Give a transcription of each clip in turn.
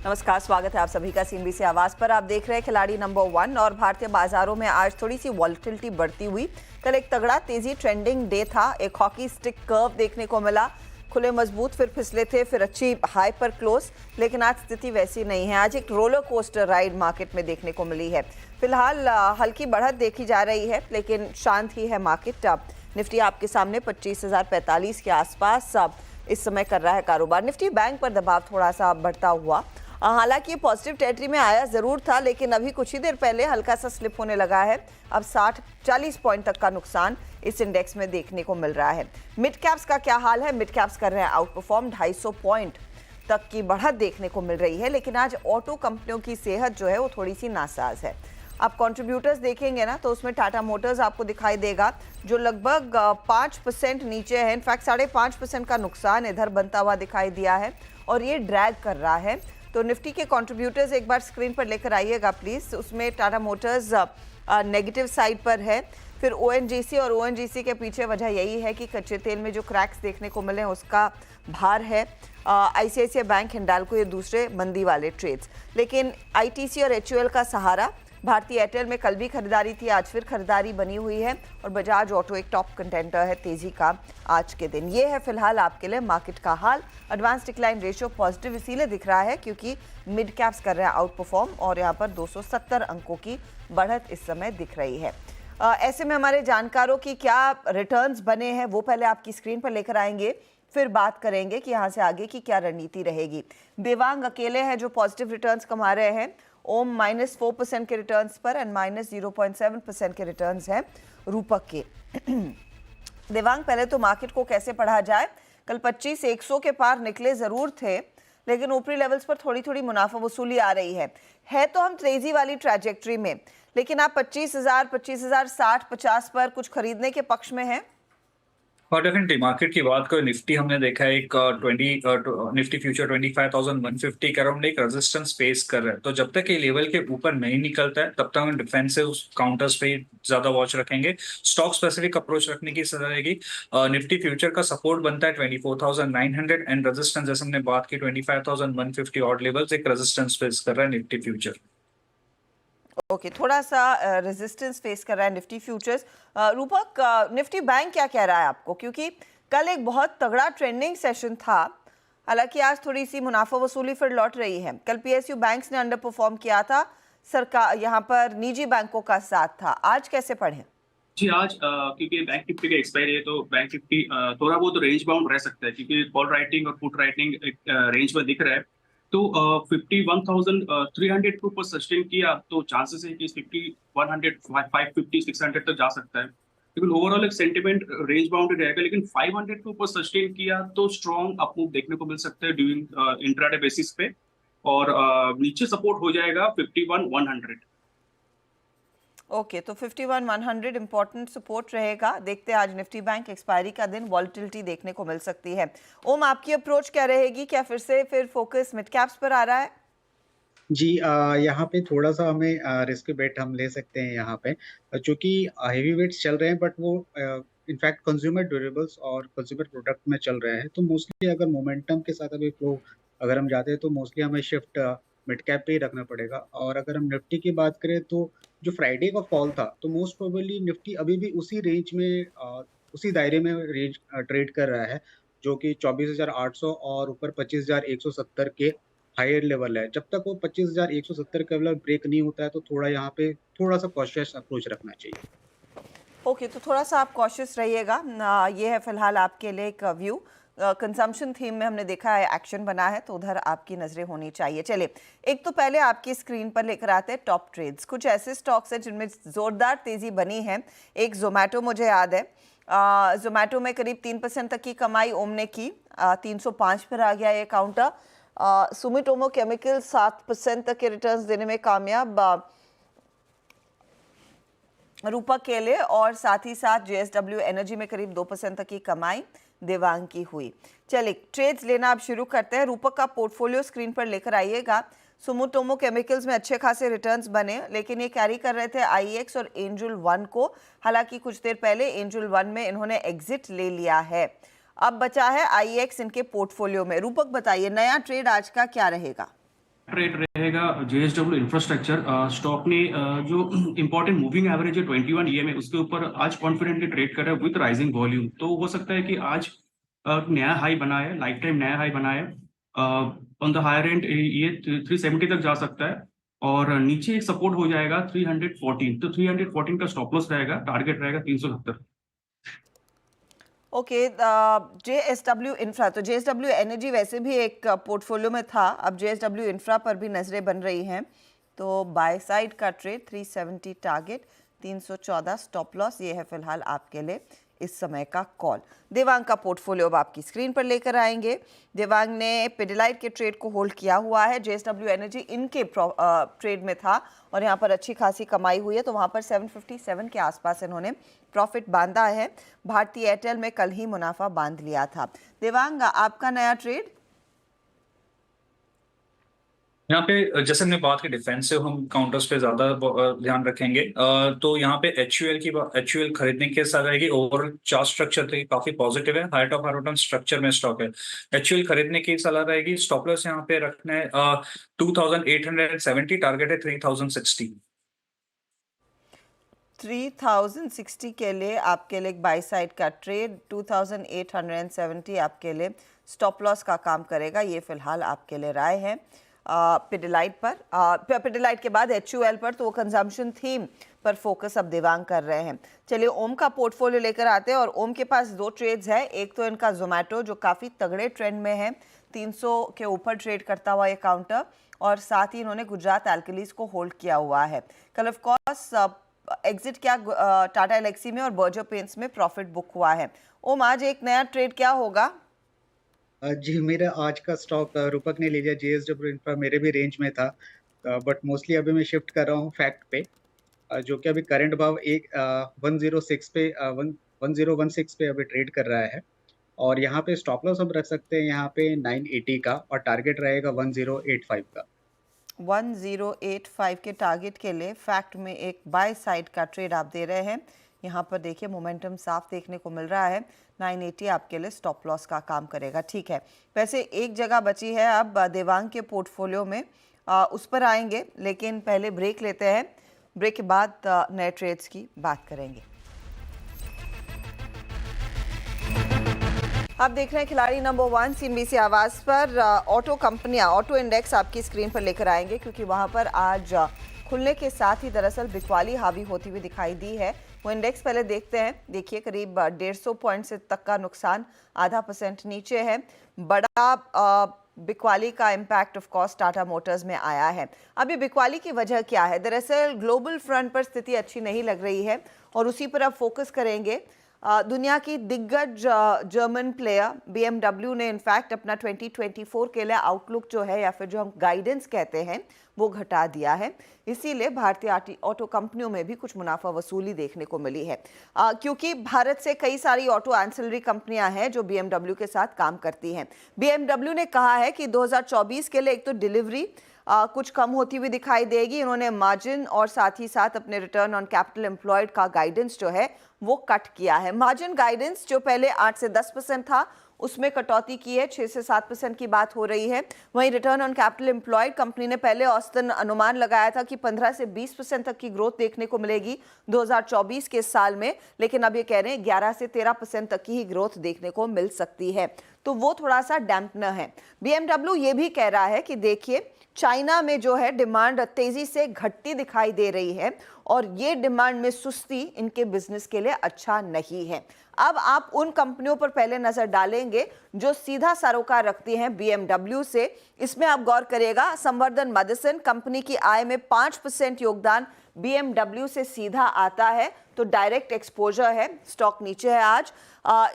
नमस्कार, स्वागत है आप सभी का सीएनबीसी आवाज पर। आप देख रहे हैं खिलाड़ी नंबर 1 और भारतीय बाजारों में आज थोड़ी सी वॉलेटिलिटी बढ़ती हुई। कल एक तगड़ा तेजी ट्रेंडिंग डे था, एक हॉकी स्टिक कर्व देखने को मिला। खुले मजबूत, फिर फिसले थे, फिर अच्छी हाई पर क्लोज, लेकिन आज स्थिति वैसी नहीं है। आज एक रोलर कोस्टर राइड मार्केट में देखने को मिली है। फिलहाल हल्की बढ़त देखी जा रही है, लेकिन शांत ही है मार्केट। निफ्टी आपके सामने 25,045 के आसपास इस समय कर रहा है कारोबार। निफ्टी बैंक पर दबाव थोड़ा सा बढ़ता हुआ, हालांकि ये पॉजिटिव टेरिटरी में आया जरूर था, लेकिन अभी कुछ ही देर पहले हल्का सा स्लिप होने लगा है। अब 60-40 पॉइंट तक का नुकसान इस इंडेक्स में देखने को मिल रहा है। मिड कैप्स का क्या हाल है? मिड कैप्स कर रहे हैं आउट परफॉर्म, 250 पॉइंट तक की बढ़त देखने को मिल रही है। लेकिन आज ऑटो कंपनियों की सेहत जो है वो थोड़ी सी नासाज है। आप कंट्रीब्यूटर्स देखेंगे ना, तो उसमें टाटा मोटर्स आपको दिखाई देगा, जो लगभग 5% नीचे है। इनफैक्ट 5.5% का नुकसान इधर बनता हुआ दिखाई दिया है और ये ड्रैग कर रहा है। तो निफ्टी के कंट्रीब्यूटर्स एक बार स्क्रीन पर लेकर आइएगा प्लीज़। उसमें टाटा मोटर्स नेगेटिव साइड पर है, फिर ओएनजीसी, और ओएनजीसी के पीछे वजह यही है कि कच्चे तेल में जो क्रैक्स देखने को मिले हैं उसका भार है। आईसीआईसीआई बैंक, हिंडाल्को, ये दूसरे मंदी वाले ट्रेड्स। लेकिन आईटीसी और एचयूएल का सहारा। भारतीय एयरटेल में कल भी खरीदारी थी, आज फिर खरीदारी बनी हुई है, और बजाज ऑटो एक टॉप कंटेंटर है तेजी का आज के दिन। ये है फिलहाल आपके लिए मार्केट का हाल। एडवांस डिक्लाइन रेशियो पॉजिटिव इसीलिए दिख रहा है क्योंकि मिड कैप्स कर रहे हैं आउट परफॉर्म, और यहाँ पर 270 अंकों की बढ़त इस समय दिख रही है। ऐसे में हमारे जानकारों की क्या रिटर्न्स बने हैं वो पहले आपकी स्क्रीन पर लेकर आएंगे, फिर बात करेंगे कि यहाँ से आगे की क्या रणनीति रहेगी। देवांग अकेले हैं जो पॉजिटिव रिटर्न्स कमा रहे हैं। ओम -4% के रिटर्न्स पर एंड -0.7% के रिटर्न्स हैं रूपक के। देवांग, पहले तो मार्केट को कैसे पढ़ा जाए? कल 25,100 के पार निकले जरूर थे, लेकिन ऊपरी लेवल्स पर थोड़ी थोड़ी मुनाफा वसूली आ रही है तो हम तेजी वाली ट्रैजेक्टरी में, लेकिन आप 25,000, 25,060, 50 पर कुछ खरीदने के पक्ष में हैं? और डेफिनेटली मार्केट की बात करें, निफ्टी हमने देखा है एक निफ्टी फ्यूचर 25,150 के अराउंड एक रेजिस्टेंस फेस कर रहा है। तो जब तक ये लेवल के ऊपर नहीं निकलता है तब तक हम डिफेंसिव काउंटर्स पे ज्यादा वॉच रखेंगे। स्टॉक स्पेसिफिक अप्रोच रखने की सलाह रहेगी। निफ्टी फ्यूचर का सपोर्ट बनता है 24,900 एंड रेजिस्टेंस, जैसे हमने बात की, 25,150 ऑड लेवल्स एक रेजिस्टेंस फेस कर रहा है निफ्टी फ्यूचर। ओके, थोड़ा सा रेजिस्टेंस फेस कर रहा है निफ्टी फ्यूचर्स। रूपक, निफ्टी बैंक क्या कह रहा है आपको? क्योंकि कल एक बहुत तगड़ा ट्रेंडिंग सेशन था, हालांकि आज थोड़ी सी मुनाफा वसूली फिर लौट रही है। कल पीएसयू बैंक्स ने अंडर परफॉर्म किया था, सरकार यहाँ पर निजी बैंकों का साथ था। आज कैसे पढ़ें? जी, आज क्योंकि बैंक निफ्टी का एक्सपायरी है तो बैंक निफ्टी थोड़ा बहुत रेंज बाउंड रह सकता है, क्योंकि कॉल राइटिंग और पुट राइटिंग एक रेंज में दिख रहा है। तो 51,300 के ऊपर सस्टेन किया तो चांसेस है कि 50,100, 550, 600 तक जा सकता है। लेकिन ओवरऑल एक सेंटिमेंट रेंज बाउंड रहेगा, लेकिन 500 के ऊपर सस्टेन किया तो स्ट्रॉन्ग अपमूव देखने को मिल सकता है ड्यूरिंग इंट्राडे बेसिस पे, और नीचे सपोर्ट हो जाएगा 51,100। ओके, तो 51,100 इंपॉर्टेंट सपोर्ट रहेगा। देखते हैं, आज निफ्टी बैंक एक्सपायरी का दिन, वॉलेटिलिटी देखने को मिल सकती है। ओम, आपकी अप्रोच क्या रहेगी? क्या फिर फोकस मिड कैप्स पर आ रहा है? जी, यहाँ पे थोड़ा सा हमें रिस्क बेट हम ले सकते हैं यहाँ पे, चूंकि हेवी वेट्स चल रहे हैं, बट वो इनफैक्ट कंज्यूमर ड्यूरेबल्स और कंज्यूमर प्रोडक्ट में चल रहे हैं। तो मोस्टली अगर मोमेंटम के साथ अभी फ्लो अगर हम जाते हैं तो मोस्टली हमें शिफ्ट मिड कैप पे ही रखना पड़ेगा। और अगर हम निफ्टी की बात करें तो जो फ्राइडे का फॉल था, तो मोस्ट प्रोबेबली निफ्टी अभी भी उसी रेंज में उसी दायरे में रेंज ट्रेड कर रहा है, जो कि 24,800 और ऊपर 25,170 के हायर लेवल है। जब तक वो 25,170 का लेवल ब्रेक नहीं होता है तो थोड़ा यहाँ पे थोड़ा सा कॉशियस अप्रोच रखना चाहिए। ओके, तो थोड़ा सा आप कॉशियस रहिएगा। ये है फिलहाल आपके लिए एक व्यू। कंजम्पशन थीम में हमने देखा है एक्शन बना है, तो उधर आपकी नज़रें होनी चाहिए। चलिए, एक तो पहले आपकी स्क्रीन पर लेकर आते हैं टॉप ट्रेड्स। कुछ ऐसे स्टॉक्स हैं जिनमें ज़ोरदार तेज़ी बनी है। एक जोमेटो मुझे याद है, जोमेटो में करीब 3% तक की कमाई ओम ने की, 305 पर आ गया ये काउंटर। सुमिटोमो केमिकल 7% तक के रिटर्न्स देने में कामयाब रूपक के लिए, और साथ ही साथ जेएसडब्ल्यू एनर्जी में करीब 2% तक की कमाई देवांग की हुई। चलिए, ट्रेड्स लेना आप शुरू करते हैं। रूपक का पोर्टफोलियो स्क्रीन पर लेकर आइएगा। सुमिटोमो केमिकल्स में अच्छे खासे रिटर्न्स बने, लेकिन ये कैरी कर रहे थे आईएक्स और एंजल वन को। हालांकि कुछ देर पहले एंजल वन में इन्होंने एग्जिट ले लिया है। अब बचा है आईएक्स इनके पोर्टफोलियो में। रूपक, बताइए नया ट्रेड आज का क्या रहेगा? रेट रहेगा JSW इंफ्रास्ट्रक्चर। स्टॉक ने जो इंपॉर्टेंट मूविंग एवरेज है 21 EMA उसके ऊपर आज कॉन्फिडेंटली ट्रेड कर रहा है विद राइजिंग वॉल्यूम। तो हो सकता है कि आज नया हाई बना है, लाइफ टाइम नया हाई बना है। ऑन द हायर एंड ये 370 तक जा सकता है और नीचे एक सपोर्ट हो जाएगा 314। तो 314 का स्टॉप लॉस रहेगा, टारगेट रहेगा 370। ओके, JSW इंफ्रा, तो JSW एनर्जी वैसे भी एक पोर्टफोलियो में था, अब JSW इंफ्रा पर भी नजरें बन रही हैं। तो बाय साइड का ट्रेड 370 टारगेट, 314 स्टॉप लॉस, ये है फिलहाल आपके लिए इस समय का कॉल। देवांग का पोर्टफोलियो अब आपकी स्क्रीन पर लेकर आएंगे। देवांग ने पिडिलाइट के ट्रेड को होल्ड किया हुआ है। JSW एनर्जी इनके ट्रेड में था और यहाँ पर अच्छी खासी कमाई हुई है, तो वहाँ पर 757 के आसपास इन्होंने प्रॉफिट बांधा है। भारतीय एयरटेल में कल ही मुनाफा बांध लिया था। देवांग, आपका नया ट्रेड? यहाँ पे जैसे हमने बात की डिफेंसिव, हम काउंटर्स पे ज्यादा ध्यान रखेंगे। तो यहाँ पे HUL खरीदने के साथ रहेगी। ओवरऑल चार्ट स्ट्रक्चर तो काफी पॉजिटिव है, हाइट ऑफ हाइट स्ट्रक्चर में स्टॉक है। HUL खरीदने की सलाह रहेगी। स्टॉप लॉस यहाँ पे रखना है 2870, टारगेट है 3060। 3060 के लिए आपके लिए एक बाई साइड का ट्रेड, 2870 आपके लिए स्टॉप लॉस का काम करेगा। ये फिलहाल आपके लिए राय है। पिडिलाइट पर, पिडिलाइट के बाद HUL पर, तो वो कंजम्पशन थीम पर फोकस अब देवांग कर रहे हैं। चलिए ओम का पोर्टफोलियो लेकर आते हैं और ओम के पास दो ट्रेड्स है। एक तो इनका जोमेटो जो काफ़ी तगड़े ट्रेंड में है, 300 के ऊपर ट्रेड करता हुआ ये काउंटर, और साथ ही इन्होंने गुजरात एल्कलीज को होल्ड किया हुआ है। कल ऑफ कोर्स एग्जिट क्या टाटा एलेक्सी में और बर्जर पेंट्स में प्रॉफिट बुक हुआ है। ओम, आज एक नया ट्रेड क्या होगा? जी, मेरा आज का स्टॉक रूपक ने ले लिया। JSW इंफ्रा मेरे भी रेंज में था, बट मोस्टली अभी मैं शिफ्ट कर रहा हूँ फैक्ट पे, जो कि अभी करंट भाव 106 पे 1016 पे अभी ट्रेड कर रहा है। और यहाँ पे स्टॉप लॉस हम रख सकते हैं यहाँ पे 980 का, और टारगेट रहेगा 1085 का। 1085 के टारगेट के लिए फैक्ट में एक बाय साइड का ट्रेड आप दे रहे हैं। यहाँ पर देखिए मोमेंटम साफ देखने को मिल रहा है। 980 आपके लिए स्टॉप लॉस का काम करेगा। ठीक है, वैसे एक जगह बची है अब देवांग के पोर्टफोलियो में, उस पर आएंगे, लेकिन पहले ब्रेक लेते हैं। ब्रेक के बाद नए ट्रेड्स की बात करेंगे। आप देख रहे हैं खिलाड़ी नंबर 1 CNBC आवाज़ पर। ऑटो कंपनियां, ऑटो इंडेक्स आपकी स्क्रीन पर लेकर आएंगे, क्योंकि वहां पर आज खुलने के साथ ही दरअसल बिकवाली हावी होती हुई दिखाई दी है। वो इंडेक्स पहले देखते हैं। देखिए करीब 150 पॉइंट से तक का नुकसान, आधा % नीचे है। बड़ा बिकवाली का impact of course Tata Motors में आया है। अब ये बिकवाली की वजह क्या है? दरअसल ग्लोबल फ्रंट पर स्थिति अच्छी नहीं लग रही है और उसी पर अब फोकस करेंगे। दुनिया की दिग्गज जर्मन प्लेयर BMW ने इनफैक्ट अपना 2024 के लिए आउटलुक जो है, या फिर जो हम गाइडेंस कहते हैं, वो घटा दिया है। इसीलिए भारतीय ऑटो कंपनियों में भी कुछ मुनाफा वसूली देखने को मिली है, क्योंकि भारत से कई सारी ऑटो एंसिलरी कंपनियां हैं जो BMW के साथ काम करती हैं। BMW ने कहा है कि 2024 के लिए एक तो डिलीवरी कुछ कम होती हुई दिखाई देगी। इन्होंने मार्जिन और साथ ही साथ अपने रिटर्न ऑन कैपिटल एम्प्लॉयड का गाइडेंस जो है वो कट किया है। मार्जिन गाइडेंस जो पहले 8 से 10% था, उसमें कटौती की है, 6 से 7% की बात हो रही है। वहीं return on capital employed company ने पहले औसतन अनुमान लगाया था कि 15 से 20% तक की ग्रोथ देखने को मिलेगी 2024 के साल में, लेकिन अब ये कह रहे हैं 11 से 13% तक की ही ग्रोथ देखने को मिल सकती है, तो वो थोड़ा सा डैम्पनर है। BMW ये भी कह रहा है कि देखिए चाइना में जो है डिमांड तेजी से घटती दिखाई दे रही है और ये डिमांड में सुस्ती इनके बिजनेस के लिए अच्छा नहीं है। अब आप उन कंपनियों पर पहले नजर डालेंगे जो सीधा सरोकार रखती हैं BMW से। इसमें आप गौर करिएगा, संवर्धन मदरसन कंपनी की आय में 5% योगदान BMW से सीधा आता है, तो डायरेक्ट एक्सपोजर है। स्टॉक नीचे है आज।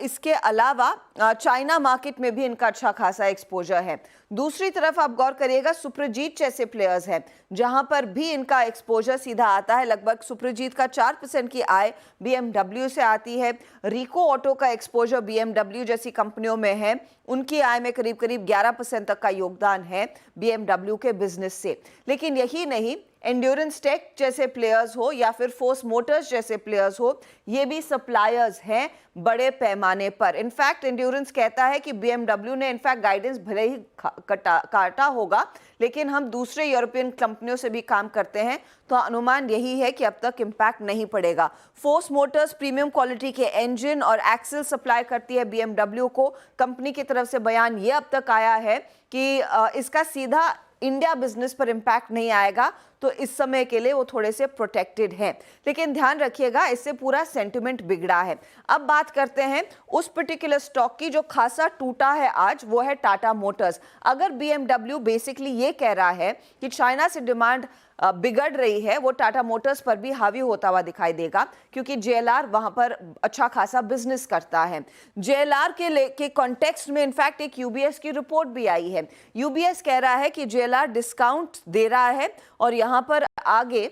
इसके अलावा चाइना मार्केट में भी इनका अच्छा खासा एक्सपोजर है। दूसरी तरफ आप गौर करिएगा, सुप्रजीत जैसे प्लेयर्स हैं जहां पर भी इनका एक्सपोजर सीधा आता है। लगभग सुप्रजीत का 4% की आय BMW से आती है। रिको ऑटो का एक्सपोजर BMW जैसी कंपनियों में है, उनकी आय में करीब करीब 11% तक का योगदान है BMW के बिजनेस से। लेकिन यही नहीं, एंड्योरेंस टेक जैसे प्लेयर्स हो या फिर फोर्स मोटर्स जैसे प्लेयर्स हो, ये भी सप्लायर्स हैं बड़े पैमाने पर। इनफैक्ट एंड्योरेंस कहता है कि BMW ने इनफैक्ट गाइडेंस भले ही काटा होगा, लेकिन हम दूसरे यूरोपियन कंपनियों से भी काम करते हैं, तो अनुमान यही है कि अब तक इम्पैक्ट नहीं पड़ेगा। फोर्स मोटर्स प्रीमियम क्वालिटी के इंजन और एक्सल सप्लाई करती है BMW को। कंपनी की तरफ से बयान ये अब तक आया है कि इसका सीधा इंडिया बिजनेस पर इम्पैक्ट नहीं आएगा, तो इस समय के लिए वो थोड़े से प्रोटेक्टेड हैं। लेकिन ध्यान रखिएगा, इससे पूरा सेंटिमेंट बिगड़ा है। अब बात करते हैं उस पर्टिकुलर स्टॉक की जो खासा टूटा है आज, वो है टाटा मोटर्स। अगर BMW बेसिकली ये कह रहा है कि चाइना से डिमांड बिगड़ रही है, वो टाटा मोटर्स पर भी हावी होता हुआ दिखाई देगा, क्योंकि JLR वहां पर अच्छा खासा बिजनेस करता है। JLR के कॉन्टेक्स्ट में इनफैक्ट एक UBS की रिपोर्ट भी आई है। UBS कह रहा है कि JLR डिस्काउंट दे रहा है और यहां पर आगे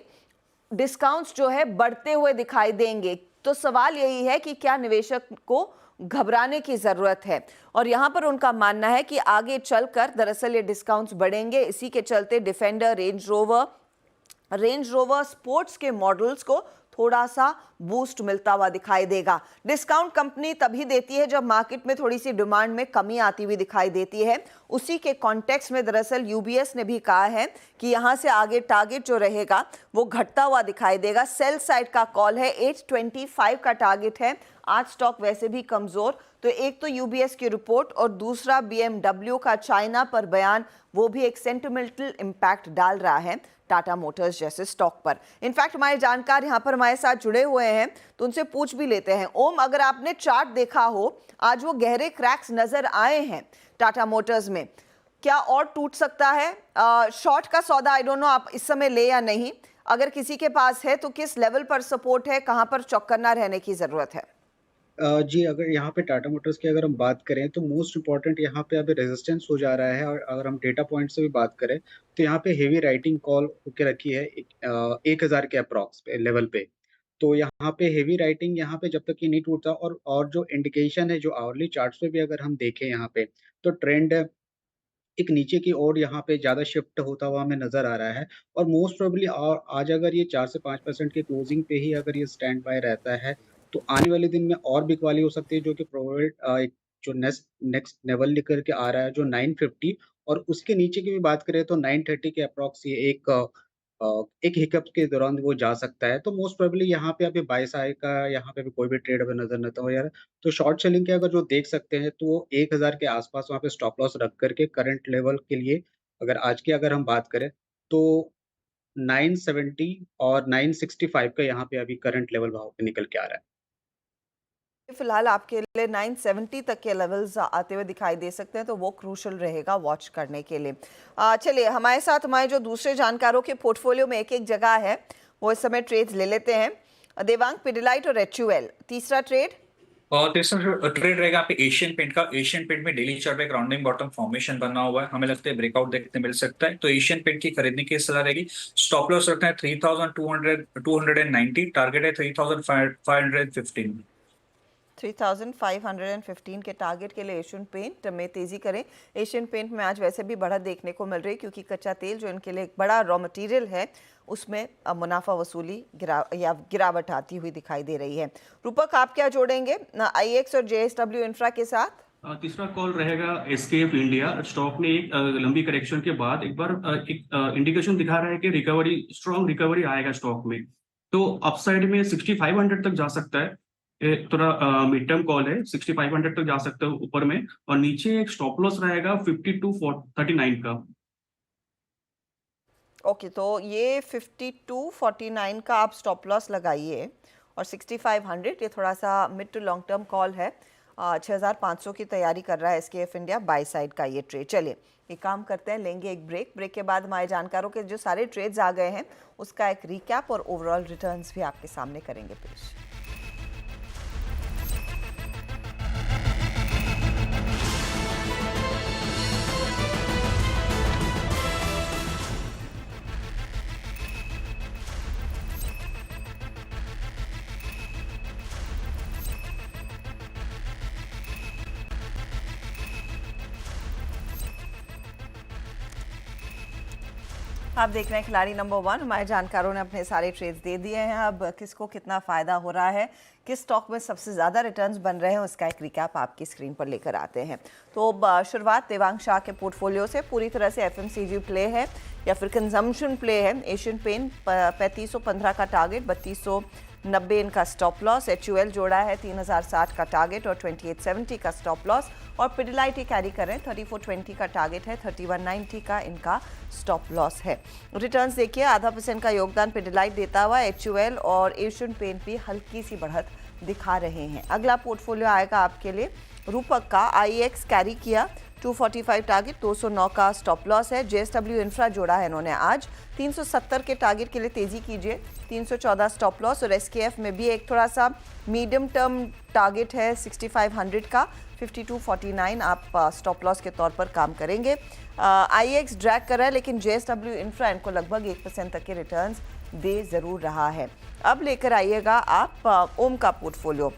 डिस्काउंट्स जो है बढ़ते हुए दिखाई देंगे। तो सवाल यही है कि क्या निवेशक को घबराने की जरूरत है, और यहां पर उनका मानना है कि आगे चलकर दरअसल ये डिस्काउंट्स बढ़ेंगे। इसी के चलते डिफेंडर, रेंज रोवर स्पोर्ट्स के मॉडल्स को थोड़ा सा बूस्ट मिलता हुआ दिखाई देगा। डिस्काउंट कंपनी तभी देती है जब मार्केट में थोड़ी सी डिमांड में कमी आती हुई दिखाई देती है। उसी के कॉन्टेक्स्ट में दरअसल UBS ने भी कहा है कि यहां से आगे टारगेट जो रहेगा वो घटता हुआ दिखाई देगा। सेल साइड का कॉल है, 825 का टारगेट है। आज स्टॉक वैसे भी कमजोर, तो एक तो UBS की रिपोर्ट और दूसरा BMW का चाइना पर बयान, वो भी एक सेंटिमेंटल इंपैक्ट डाल रहा है टाटा मोटर्स जैसे स्टॉक पर। इनफैक्ट हमारे जानकार यहाँ पर हमारे साथ जुड़े हुए हैं, तो उनसे पूछ भी लेते हैं। ओम, अगर आपने चार्ट देखा हो, आज वो गहरे क्रैक्स नजर आए हैं टाटा मोटर्स में, क्या और टूट सकता है? शॉर्ट का सौदा आई डोंट नो आप इस समय ले या नहीं, अगर किसी के पास है तो किस लेवल पर सपोर्ट है, कहां पर चौकन्ना रहने की जरूरत है? जी, अगर यहाँ पे टाटा मोटर्स की अगर हम बात करें तो मोस्ट इम्पॉर्टेंट यहाँ पे अभी रेजिस्टेंस हो जा रहा है। और अगर हम डेटा पॉइंट से भी बात करें तो यहाँ पे हेवी राइटिंग कॉल होके रखी है 1000 के अप्रॉक्स पे लेवल पे। तो यहाँ पे हेवी राइटिंग यहाँ पे जब तक ये नहीं टूटता, और जो इंडिकेशन है जो आवरली चार्ट्स पे भी अगर हम देखें यहाँ पे, तो ट्रेंड एक नीचे की ओर यहाँ पे ज़्यादा शिफ्ट होता हुआ हमें नज़र आ रहा है। और मोस्ट प्रोबेबली आज अगर ये 4 से 5% की क्लोजिंग पे ही अगर ये स्टैंड बाय रहता है, तो आने वाले दिन में और बिकवाली हो सकती है, जो कि प्रोबेबल एक जो नेक्स्ट लेवल लेकर के आ रहा है जो 950, और उसके नीचे की भी बात करें तो 930 के अप्रॉक्स ये एक हिकअप के दौरान वो जा सकता है। तो मोस्ट प्रोबेबली यहाँ पे अभी बाय साइड का यहाँ पे भी कोई भी ट्रेड अभी नज़र नहीं हो यार। तो शॉर्ट सेलिंग के अगर जो देख सकते हैं तो वो 1000 के आसपास वहाँ पे स्टॉप लॉस रख करके करंट लेवल के लिए, अगर आज की अगर हम बात करें तो 970 और 965 का यहाँ पे अभी करंट लेवल भाव पे निकल के आ रहा है। फिलहाल आपके लिए 970 तक के लेवल्स आते हुए दिखाई दे सकते हैं, तो वो क्रूशल रहेगा वॉच करने के लिए। चलिए, हमारे साथ हमारे जो दूसरे जानकारों के पोर्टफोलियो में एक एक जगह है, वो इस समय ट्रेड्स ले लेते हैं। देवांग, पिडिलाइट और HUL, तीसरा ट्रेड। और तीसरा ट्रेड रहेगा पे एशियन पेंट का। एशियन पेंट में डेली चार्ट पे एक राउंडिंग बॉटम फॉर्मेशन बना हुआ है, हमें लगता है ब्रेकआउट देखने मिल सकता है, तो एशियन पेंट की खरीदने की सलाह रहेगी। स्टॉप लॉस रखना है 3290, टारगेट है 3515। 3515 के टारगेट के लिए एशियन पेंट में तेजी करें। एशियन पेंट में आज वैसे भी बढ़त देखने को मिल रही है, क्योंकि कच्चा तेल जो इनके लिए एक बड़ा रॉ मटेरियल है, उसमें मुनाफा वसूली गिरावट आती हुई दिखाई दे रही है। रूपक, आप क्या जोड़ेंगे IEX और JSW इंफ्रा के साथ? तीसरा कॉल रहेगा SKF इंडिया। स्टॉक ने एक लंबी करेक्शन के बाद एक बार एक इंडिकेशन दिखा रहा है कि रिकवरी, स्ट्रॉन्ग रिकवरी आएगा स्टॉक में, तो अपसाइड में 6500 तक जा सकता है। थोड़ा मिड टर्म कॉल है, 6500 तक जा सकता है ऊपर में, और नीचे एक स्टॉप लॉस रहेगा 5239 का। ओके, तो ये 5249 का आप स्टॉप लॉस लगाइए, और 6500 ये थोड़ा सा mid to long term call है। 6500 की तैयारी कर रहा है SKF इंडिया, बाय साइड का ये ट्रेड। चलिए, एक काम करते हैं, लेंगे एक ब्रेक के बाद हमारे जानकारों के जो सारे ट्रेड्स आ गए हैं उसका एक रिकैप और ओवरऑल रिटर्न्स भी आपके सामने करेंगे पेश। आप देख रहे हैं खिलाड़ी नंबर 1। हमारे जानकारों ने अपने सारे ट्रेड्स दे दिए हैं। अब किसको कितना फायदा हो रहा है, किस स्टॉक में सबसे ज़्यादा रिटर्न्स बन रहे हैं, उसका एक रिकैप आपकी स्क्रीन पर लेकर आते हैं। तो शुरुआत देवांग शाह के पोर्टफोलियो से। पूरी तरह से एफएमसीजी प्ले है या फिर कंजम्पशन प्ले है। एशियन पेंट 3515 का टारगेट, 3290 इनका स्टॉप लॉस। HUL जोड़ा है 3060 का टारगेट और 2870 का स्टॉप लॉस। और पिडिलाइट ही कैरी कर रहे हैं, 3420 का टारगेट है, 3190 का इनका स्टॉप लॉस है। रिटर्न्स देखिए, 0.5% का योगदान पिडिलाइट देता हुआ HUL और एशियन पेंट भी हल्की सी बढ़त दिखा रहे हैं। अगला पोर्टफोलियो आएगा आपके लिए रूपक का। IEX कैरी किया, 245 टारगेट, 209 का स्टॉप लॉस है। JSW इंफ्रा जोड़ा है इन्होंने आज, 370 के टारगेट के लिए तेजी कीजिए, 314 स्टॉप लॉस। और SKF में भी एक थोड़ा सा मीडियम टर्म टारगेट है 6500 का, 5249 आप स्टॉप लॉस के तौर पर काम करेंगे। IEX ड्रैग कर रहा है, लेकिन JSW इंफ्रा इनको लगभग 1% तक के रिटर्न्स दे ज़रूर रहा है। अब लेकर आइएगा आप ओम का पोर्टफोलियो।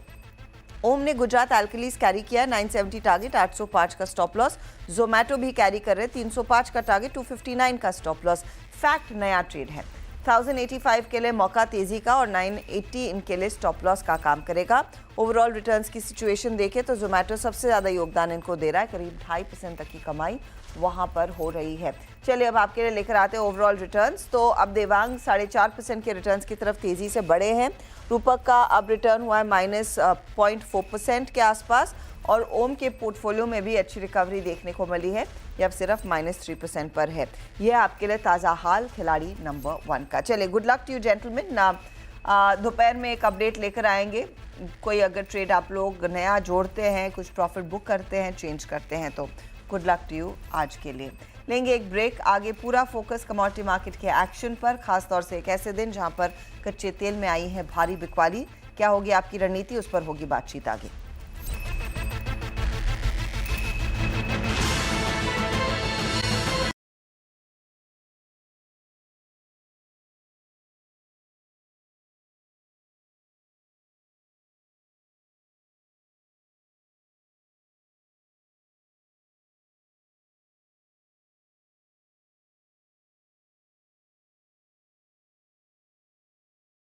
ओम ने गुजरात एल्कलीज कैरी किया, 970 टारगेट, 805 का स्टॉप लॉस। जोमेटो भी कैरी कर रहे हैं, 305 का टारगेट, 259 का स्टॉप लॉस। फैक्ट नया ट्रेड है, 1085 के लिए मौका तेजी का और 980 इनके लिए स्टॉप लॉस का काम करेगा। ओवरऑल रिटर्न्स की सिचुएशन देखें तो जोमेटो सबसे ज़्यादा योगदान इनको दे रहा है, करीब 2.5% तक की कमाई वहाँ पर हो रही है। चलिए अब आपके लिए लेकर आते हैं ओवरऑल रिटर्न्स। तो अब देवांग 4.5% के रिटर्न्स की तरफ तेज़ी से बढ़े हैं। रूपक का अब रिटर्न हुआ है -0.4% के आसपास। और ओम के पोर्टफोलियो में भी अच्छी रिकवरी देखने को मिली है, ये अब सिर्फ -3% पर है। यह आपके लिए ताज़ा हाल खिलाड़ी नंबर 1 का। चलिए, good luck to you gentleman. दोपहर में एक अपडेट लेकर आएंगे। कोई अगर ट्रेड आप लोग नया जोड़ते हैं, कुछ प्रॉफिट बुक करते हैं, चेंज करते हैं, तो गुड लक टू यू आज के लिए। लेंगे एक ब्रेक, आगे पूरा फोकस कमोडिटी मार्केट के एक्शन पर, खासतौर से एक ऐसे दिन जहां पर कच्चे तेल में आई है भारी बिकवाली। क्या होगी आपकी रणनीति, उस पर होगी बातचीत आगे।